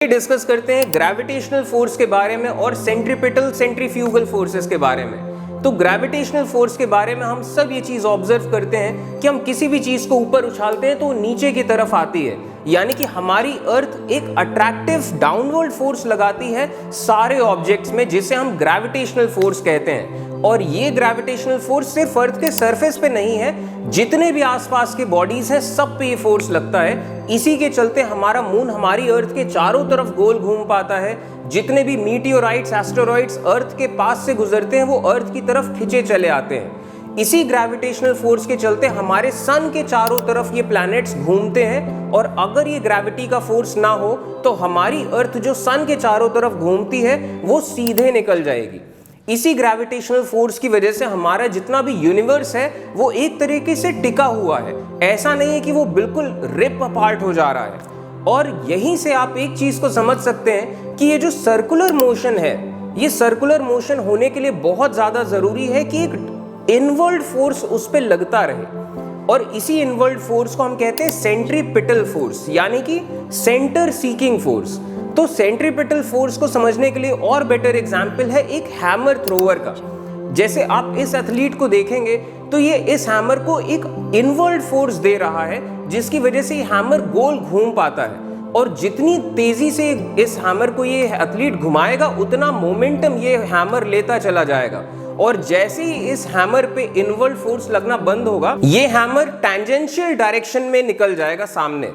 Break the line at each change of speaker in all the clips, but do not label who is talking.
Discuss करते हैं gravitational force के बारे में और सेंट्रीपिटल सेंट्रीफ्यूगल फोर्सेस के बारे में। तो ग्रेविटेशनल फोर्स के बारे में हम सब ये चीज ऑब्जर्व करते हैं कि हम किसी भी चीज को ऊपर उछालते हैं तो वो नीचे की तरफ आती है, यानी कि हमारी अर्थ एक अट्रैक्टिव डाउनवर्ड फोर्स लगाती है सारे ऑब्जेक्ट्स में, जिसे हम ग्रेविटेशनल फोर्स कहते हैं। और ये ग्रेविटेशनल फोर्स सिर्फ अर्थ के सरफेस पे नहीं है, जितने भी आसपास के बॉडीज हैं सब पे ये फोर्स लगता है। इसी के चलते हमारा मून हमारी अर्थ के चारों तरफ गोल घूम पाता है। जितने भी मीटियोराइट्स, एस्टेरॉइड्स अर्थ के पास से गुजरते हैं वो अर्थ की तरफ खिंचे चले आते हैं। इसी ग्रेविटेशनल फोर्स के चलते हमारे सन के चारों तरफ ये प्लैनेट्स घूमते हैं, और अगर ये ग्रेविटी का फोर्स ना हो तो हमारी अर्थ जो सन के चारों तरफ घूमती है वो सीधे निकल जाएगी। इसी ग्रेविटेशनल फोर्स की वजह से हमारा जितना भी यूनिवर्स है वो एक तरीके से टिका हुआ है, ऐसा नहीं है कि वो बिल्कुल रिप अपार्ट हो जा रहा है। और यहीं से आप एक चीज को समझ सकते हैं कि ये जो सर्कुलर मोशन है, ये सर्कुलर मोशन होने के लिए बहुत ज्यादा जरूरी है कि एक इनवर्ड फोर्स उस पर लगता रहे, और इसी इनवर्ड फोर्स को हम कहते हैं सेंट्रीपिटल फोर्स, यानी कि सेंटर सीकिंग फोर्स। तो सेंट्रीपिटल फोर्स को समझने के लिए और बेटर एग्जाम्पल है एक हैमर थ्रोवर का। जैसे आप इस एथलीट को देखेंगे तो ये इस हैमर को एक इनवर्ड फोर्स दे रहा है, जिसकी वजह से ये हैमर गोल घूम पाता है, और जितनी तेजी से इस हैमर को ये एथलीट घुमाएगा उतना मोमेंटम ये हैमर लेता चला जाएगा। और जैसे ही इस हैमर पे इनवर्ड फोर्स लगना बंद होगा, ये हैमर टैंजेंशियल डायरेक्शन में निकल जाएगा सामने।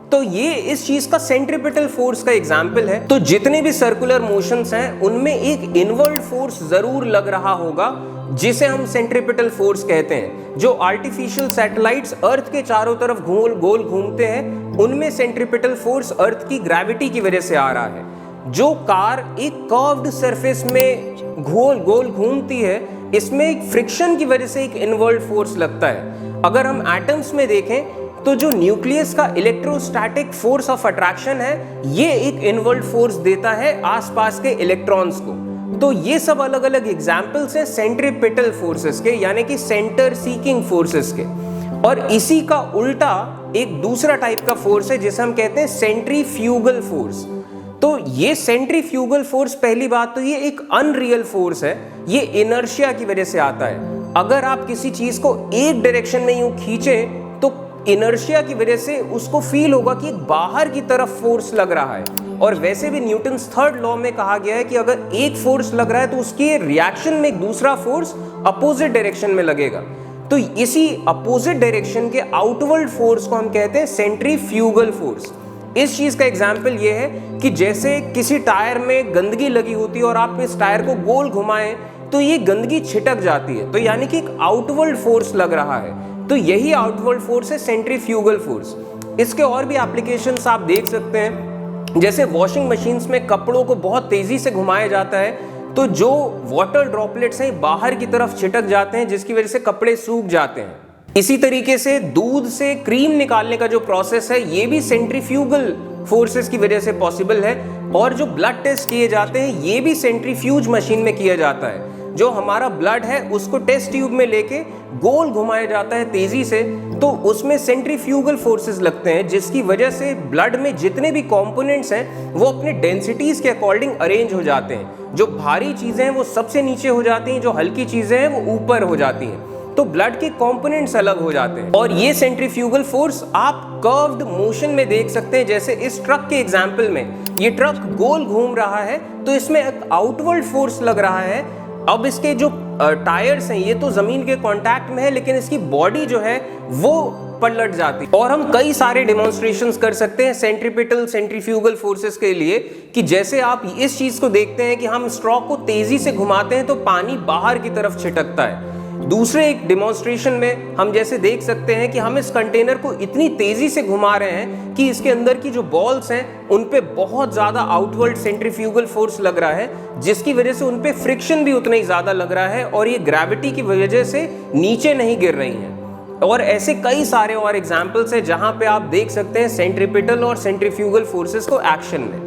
तो ये इस चीज का सेंट्रीपिटल फोर्स का एग्जाम्पल है। तो जितने भी सर्कुलर मोशंस हैं उनमें एक इनवर्ड फोर्स जरूर लग रहा होगा, जिसे हम सेंट्रीपिटल फोर्स कहते हैं। जो आर्टिफिशियल सैटेलाइट्स अर्थ के चारों तरफ गोल घूमते हैं, उनमें सेंट्रीपिटल फोर्स अर्थ की ग्रेविटी की वजह से आ रहा है। जो कार एक कर्व्ड सरफेस में गोल घूमती है, इसमें एक फ्रिक्शन की वजह से एक इनवर्ड फोर्स लगता है। अगर हम एटम्स में देखें तो जो न्यूक्लियस का इलेक्ट्रोस्टैटिक फोर्स ऑफ अट्रैक्शन है, ये एक इनवर्ड फोर्स देता है आसपास के इलेक्ट्रॉन्स को। तो ये सब अलग अलग एग्जाम्पल्स हैं सेंट्रीपिटल फोर्सेस के, यानी कि सेंटर सीकिंग फोर्सेस के। और इसी का उल्टा एक दूसरा टाइप का फोर्स है जिसे हम कहते हैं सेंट्रीफ्यूगल फोर्स। तो ये सेंट्रीफ्यूगल फोर्स, पहली बात तो ये एक अनरियल फोर्स है, ये इनर्शिया की वजह से आता है। अगर आप किसी चीज को एक डायरेक्शन में यूं खींचे तो इनर्शिया की वजह से उसको फील होगा कि बाहर की तरफ फोर्स लग रहा है। और वैसे भी न्यूटन्स थर्ड लॉ में कहा गया है कि अगर एक फोर्स लग रहा है तो उसके रिएक्शन में एक दूसरा फोर्स अपोजिट डायरेक्शन में लगेगा। तो इसी अपोजिट डायरेक्शन के आउटवर्ड फोर्स को हम कहते हैं सेंट्रीफ्यूगल फोर्स। इस चीज का एग्जाम्पल ये है कि जैसे किसी टायर में गंदगी लगी होती है और आप इस टायर को गोल घुमाएं तो ये गंदगी छिटक जाती है, तो यानी कि एक आउटवर्ड फोर्स लग रहा है। तो यही आउटवर्ड फोर्स है सेंट्रीफ्यूगल फोर्स। इसके और भी एप्लीकेशंस आप देख सकते हैं, जैसे वॉशिंग मशीन्स में कपड़ों को बहुत तेजी से घुमाया जाता है तो जो वाटर ड्रॉपलेट्स हैं बाहर की तरफ छिटक जाते हैं, जिसकी वजह से कपड़े सूख जाते हैं। इसी तरीके से दूध से क्रीम निकालने का जो प्रोसेस है, ये भी सेंट्रीफ्यूगल फोर्सेस की वजह से पॉसिबल है। और जो ब्लड टेस्ट किए जाते हैं ये भी सेंट्रीफ्यूज मशीन में किया जाता है। जो हमारा ब्लड है उसको टेस्ट ट्यूब में लेके गोल घुमाया जाता है तेजी से, तो उसमें सेंट्रीफ्यूगल फोर्सेस लगते हैं, जिसकी वजह से ब्लड में जितने भी कंपोनेंट्स हैं वो अपने डेंसिटीज के अकॉर्डिंग अरेंज हो जाते हैं। जो भारी चीजें हैं वो सबसे नीचे हो जाती हैं, जो हल्की चीजें हैं वो ऊपर हो जाती हैं। तो ब्लड के कंपोनेंट्स अलग हो जाते हैं। और ये सेंट्रीफ्यूगल फोर्स आप कर्व्ड मोशन में देख सकते हैं। जैसे इस ट्रक के एग्जाम्पल में ये ट्रक गोल घूम रहा है तो इसमें एक आउटवर्ड फोर्स लग रहा है। अब इसके जो टायर्स हैं ये तो जमीन के कांटेक्ट में है, लेकिन इसकी बॉडी जो है वो पलट जाती है। और हम कई सारे डेमोन्स्ट्रेशंस कर सकते हैं सेंट्रीपिटल सेंट्रीफ्यूगल फोर्सेस के लिए, कि जैसे आप इस चीज को देखते हैं कि हम स्ट्रॉ को तेजी से घुमाते हैं तो पानी बाहर की तरफ छिटकता है। दूसरे एक डेमोन्स्ट्रेशन में हम जैसे देख सकते हैं कि हम इस कंटेनर को इतनी तेजी से घुमा रहे हैं कि इसके अंदर की जो बॉल्स हैं उन पे बहुत ज्यादा आउटवर्ड सेंट्रीफ्यूगल फोर्स लग रहा है, जिसकी वजह से उन पे फ्रिक्शन भी उतना ही ज्यादा लग रहा है और ये ग्रेविटी की वजह से नीचे नहीं गिर रही हैं। और ऐसे कई सारे और एग्जाम्पल्स हैं जहां पे आप देख सकते हैं सेंट्रीपिटल और सेंट्रीफ्यूगल फोर्सेस को एक्शन में।